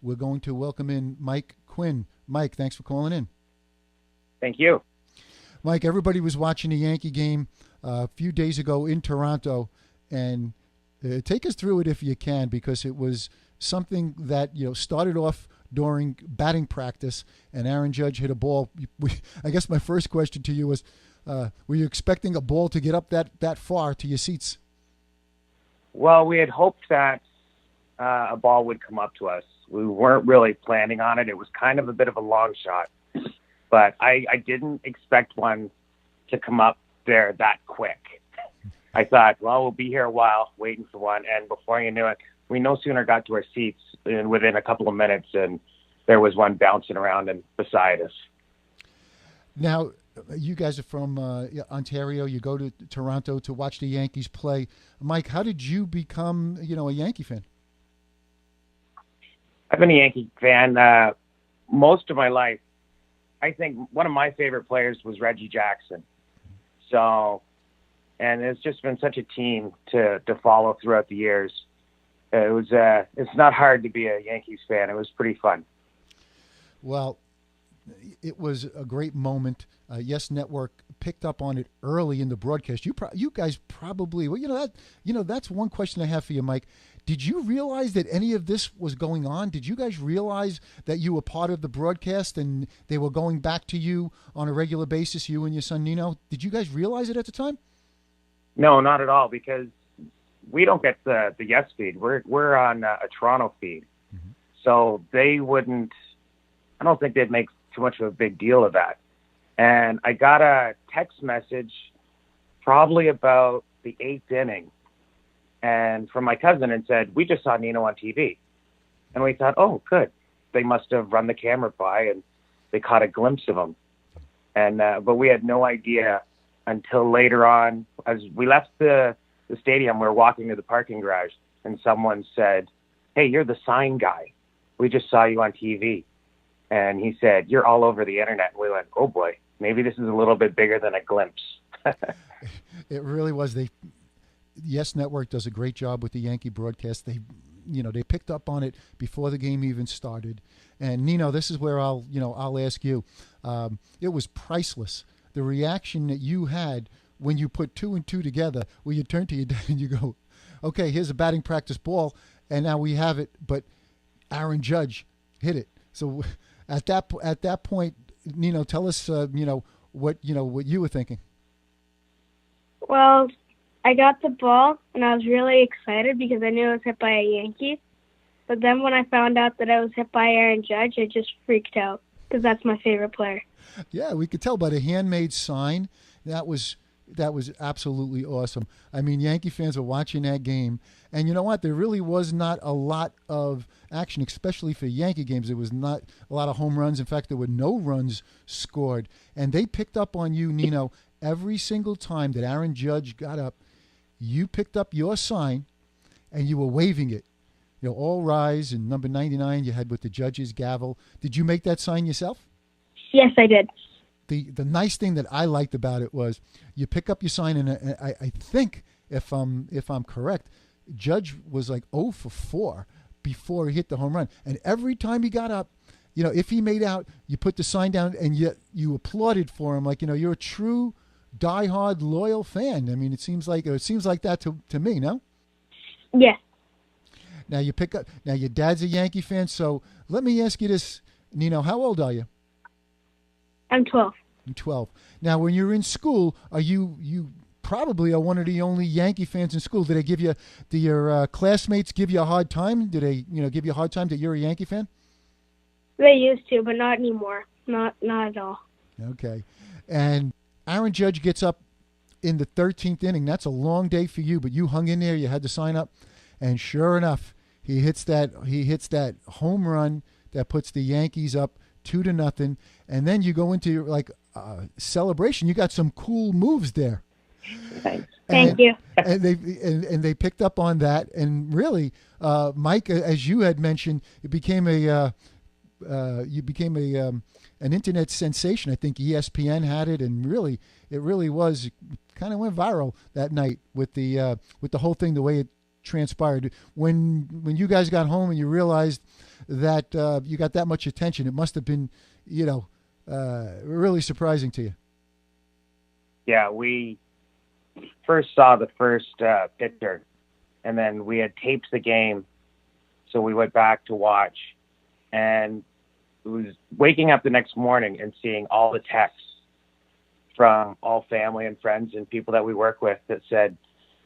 we're going to welcome in Mike Quinn. Mike, thanks for calling in. Thank you. Mike, everybody was watching the Yankee game a few days ago in Toronto, and take us through it if you can, because it was something that started off during batting practice, and Aaron Judge hit a ball. I guess my first question to you was, were you expecting a ball to get up that far to your seats? Well, we had hoped that a ball would come up to us. We weren't really planning on it. It was kind of a bit of a long shot, but I didn't expect one to come up there that quick. I thought, well, we'll be here a while waiting for one, and before you knew it, we no sooner got to our seats and within a couple of minutes, and there was one bouncing around and beside us. Now, you guys are from Ontario. You go to Toronto to watch the Yankees play. Mike, how did you become, a Yankee fan? I've been a Yankee fan most of my life. I think one of my favorite players was Reggie Jackson. So, and it's just been such a team to follow throughout the years. It's not hard to be a Yankees fan. It was pretty fun. Well, it was a great moment. Yes Network picked up on it early in the broadcast. You guys probably, that's one question I have for you, Mike. Did you realize that any of this was going on? Did you guys realize that you were part of the broadcast and they were going back to you on a regular basis, you and your son Nino? Did you guys realize it at the time? No, not at all, because we don't get the Yes feed. We're on a Toronto feed. Mm-hmm. So they wouldn't, I don't think they'd make too much of a big deal of that. And I got a text message probably about the 8th inning, and from my cousin, and said, we just saw Nino on TV. And we thought, oh, good. They must have run the camera by and they caught a glimpse of him. And but we had no idea until later on. As we left the stadium, we were walking to the parking garage, and someone said, hey, you're the sign guy. We just saw you on TV. And he said, you're all over the internet. And we went, oh boy, maybe this is a little bit bigger than a glimpse. It really was. Yes Network does a great job with the Yankee broadcast. They picked up on it before the game even started. And Nino, this is where I'll ask you. It was priceless. The reaction that you had when you put 2 and 2 together, where you turn to your dad and you go, okay, here's a batting practice ball, and now we have it, but Aaron Judge hit it. So at that point, Nino, tell us, what you were thinking. Well, I got the ball, and I was really excited because I knew it was hit by a Yankee. But then when I found out that it was hit by Aaron Judge, I just freaked out because that's my favorite player. Yeah, we could tell by the handmade sign. That was absolutely awesome. I mean, Yankee fans were watching that game, and you know what? There really was not a lot of action, especially for Yankee games. There was not a lot of home runs. In fact, there were no runs scored. And they picked up on you, Nino, every single time that Aaron Judge got up. You picked up your sign, and you were waving it. All rise, and number 99 you had with the Judge's gavel. Did you make that sign yourself? Yes, I did. The nice thing that I liked about it was you pick up your sign, and I think if I'm correct, Judge was like 0 for 4 before he hit the home run. And every time he got up, if he made out, you put the sign down and you applauded for him, like you're a true diehard loyal fan. I mean, it seems like that to me. No. Yes. Now your dad's a Yankee fan, so let me ask you this, Nino. How old are you? I'm 12. You're 12. Now, when you're in school, are you probably are one of the only Yankee fans in school? Do your classmates give you a hard time? Do they, give you a hard time that you're a Yankee fan? They used to, but not anymore. Not at all. Okay. And Aaron Judge gets up in the 13th inning. That's a long day for you, but you hung in there. You had to sign up. And sure enough, he hits that home run that puts the Yankees up 2-0. And then you go into celebration. You got some cool moves there. Thanks. Thank you. And they picked up on that. And really, Mike, as you had mentioned, it became an internet sensation. I think ESPN had it, and it really was kind of went viral that night with the whole thing, the way it transpired. When you guys got home and you realized that you got that much attention. It must have been, really surprising to you. Yeah, we first saw the first pitcher, and then we had taped the game, so we went back to watch, and it was waking up the next morning and seeing all the texts from all family and friends and people that we work with that said,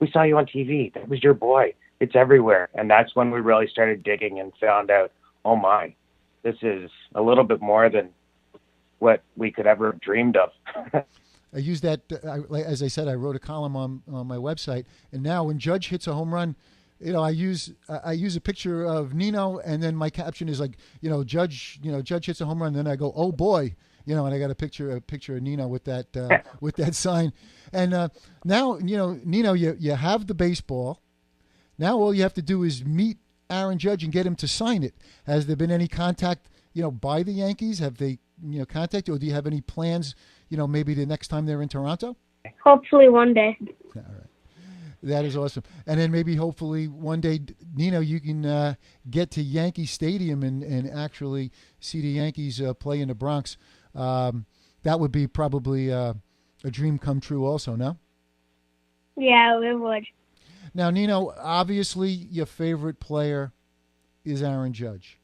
"We saw you on TV. That was your boy. It's everywhere." And that's when we really started digging and found out, oh my, this is a little bit more than what we could ever have dreamed of. I use that, as I said, I wrote a column on my website, and now when Judge hits a home run, I use a picture of Nino, and then my caption is like, Judge hits a home run, and then I go, oh boy, and I got a picture of Nino with that with that sign, and now Nino, you have the baseball. Now all you have to do is meet Aaron Judge and get him to sign it. Has there been any contact, by the Yankees? Have they, contacted, or do you have any plans, maybe the next time they're in Toronto? Hopefully one day. All right. That is awesome. And then maybe hopefully one day, Nino, you can get to Yankee Stadium and actually see the Yankees play in the Bronx. That would be probably a dream come true also, no? Yeah, it would. Now, Nino, obviously your favorite player is Aaron Judge.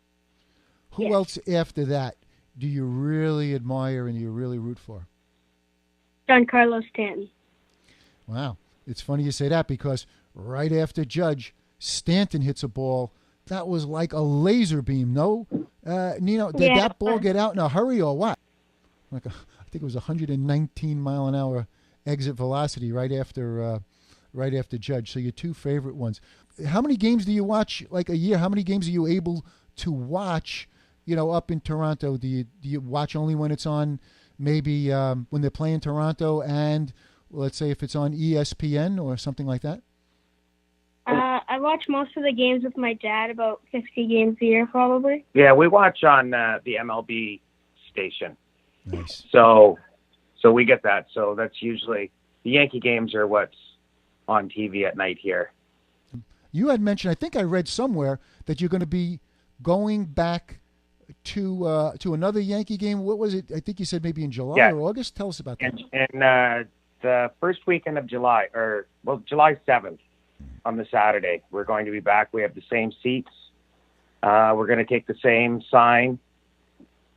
Who else after that do you really admire and you really root for? Giancarlo Stanton. Wow. It's funny you say that because right after Judge, Stanton hits a ball. That was like a laser beam, no? Nino, did that ball get out in a hurry or what? I think it was 119 mile an hour exit velocity right after Judge. So your two favorite ones. How many games do you watch like a year? How many games are you able to watch, up in Toronto? Do you watch only when it's on, maybe when they're playing Toronto, and let's say if it's on ESPN or something like that? I watch most of the games with my dad, about 50 games a year probably. Yeah, we watch on the MLB station. Nice. So we get that. So that's usually the Yankee games are what's on TV at night here. You had mentioned, I think I read somewhere, that you're going to be going back to another Yankee game. What was it? I think you said maybe in July or August. Tell us about that. And the first weekend of July, July 7th on the Saturday, we're going to be back. We have the same seats. We're going to take the same sign,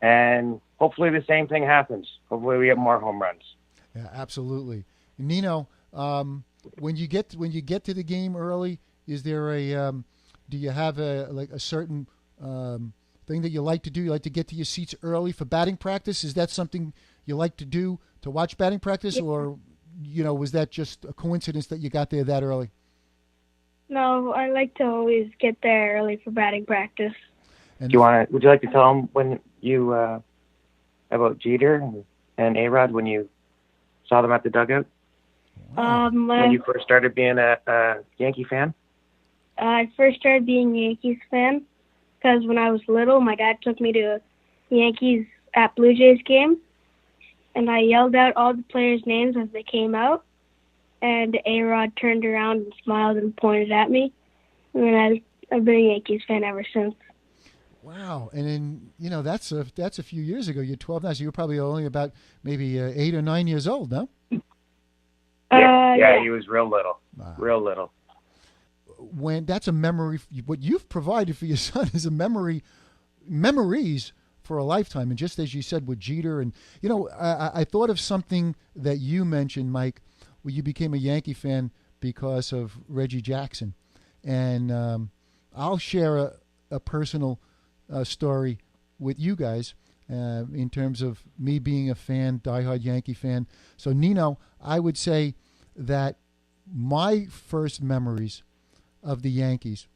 and hopefully the same thing happens. Hopefully we have more home runs. Yeah, absolutely. Nino, when you get to the game early, is there do you have a certain thing that you like to do? You like to get to your seats early for batting practice? Is that something you like to do to watch batting practice, or was that just a coincidence that you got there that early? No, I like to always get there early for batting practice. And would you like to tell them when you about Jeter and A-Rod when you saw them at the dugout? When you first started being a Yankee fan? I first started being a Yankees fan because when I was little, my dad took me to Yankees at Blue Jays game, and I yelled out all the players' names as they came out, and A-Rod turned around and smiled and pointed at me, and then I've been a Yankees fan ever since. Wow. And then, that's a few years ago. You're 12 now, so you're probably only about maybe 8 or 9 years old, no? Yeah, he was real little. Wow. Real little. When that's a memory, what you've provided for your son is memories for a lifetime. And just as you said with Jeter, and I thought of something that you mentioned, Mike, where you became a Yankee fan because of Reggie Jackson, and I'll share a personal story with you guys in terms of me being a fan, diehard Yankee fan. So Nino, I would say that my first memories of the Yankees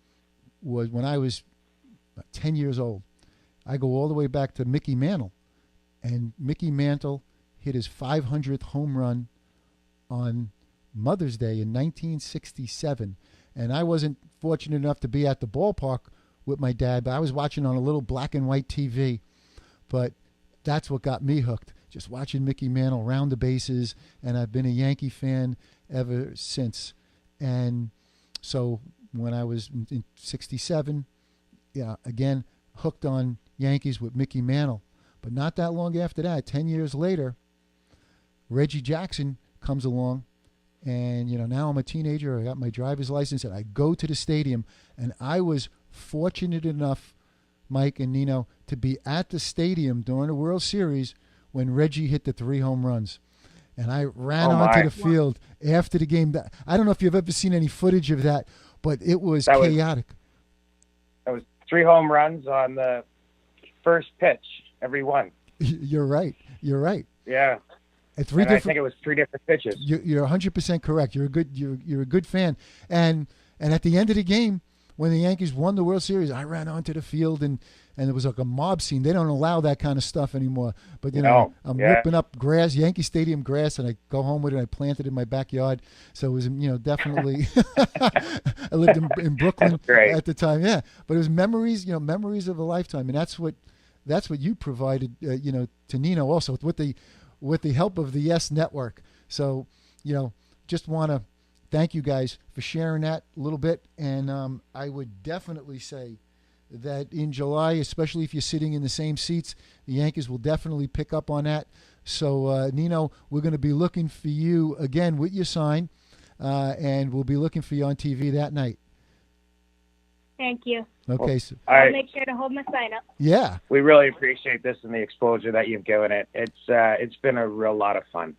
was when I was 10 years old. I go all the way back to Mickey Mantle, and Mickey Mantle hit his 500th home run on Mother's Day in 1967, and I wasn't fortunate enough to be at the ballpark with my dad, but I was watching on a little black and white TV. But that's what got me hooked, just watching Mickey Mantle round the bases, and I've been a Yankee fan ever since. And so when I was in 67, again, hooked on Yankees with Mickey Mantle. But not that long after that, 10 years later, Reggie Jackson comes along. And, now I'm a teenager. I got my driver's license, and I go to the stadium. And I was fortunate enough, Mike and Nino, to be at the stadium during the World Series when Reggie hit the 3 home runs. And I ran onto the field after the game. I don't know if you've ever seen any footage of that, but it was chaotic. That was 3 home runs on the first pitch, every one. You're right. Yeah. I think it was 3 different pitches. You're 100% correct. You're a good fan. And at the end of the game, when the Yankees won the World Series, I ran onto the field and it was like a mob scene. They don't allow that kind of stuff anymore. But I'm ripping up grass, Yankee Stadium grass, and I go home with it. And I plant it in my backyard. So it was definitely. I lived in Brooklyn at the time. Yeah, but it was memories. Memories of a lifetime, and that's what you provided. To Nino also with the help of the Yes Network. So, just want to thank you guys for sharing that a little bit. And I would definitely say that in July, especially if you're sitting in the same seats, the Yankees will definitely pick up on that. So, Nino, we're going to be looking for you again with your sign, and we'll be looking for you on TV that night. Thank you. Okay. So, I'll make sure to hold my sign up. Yeah. We really appreciate this and the exposure that you've given it. It's been a real lot of fun.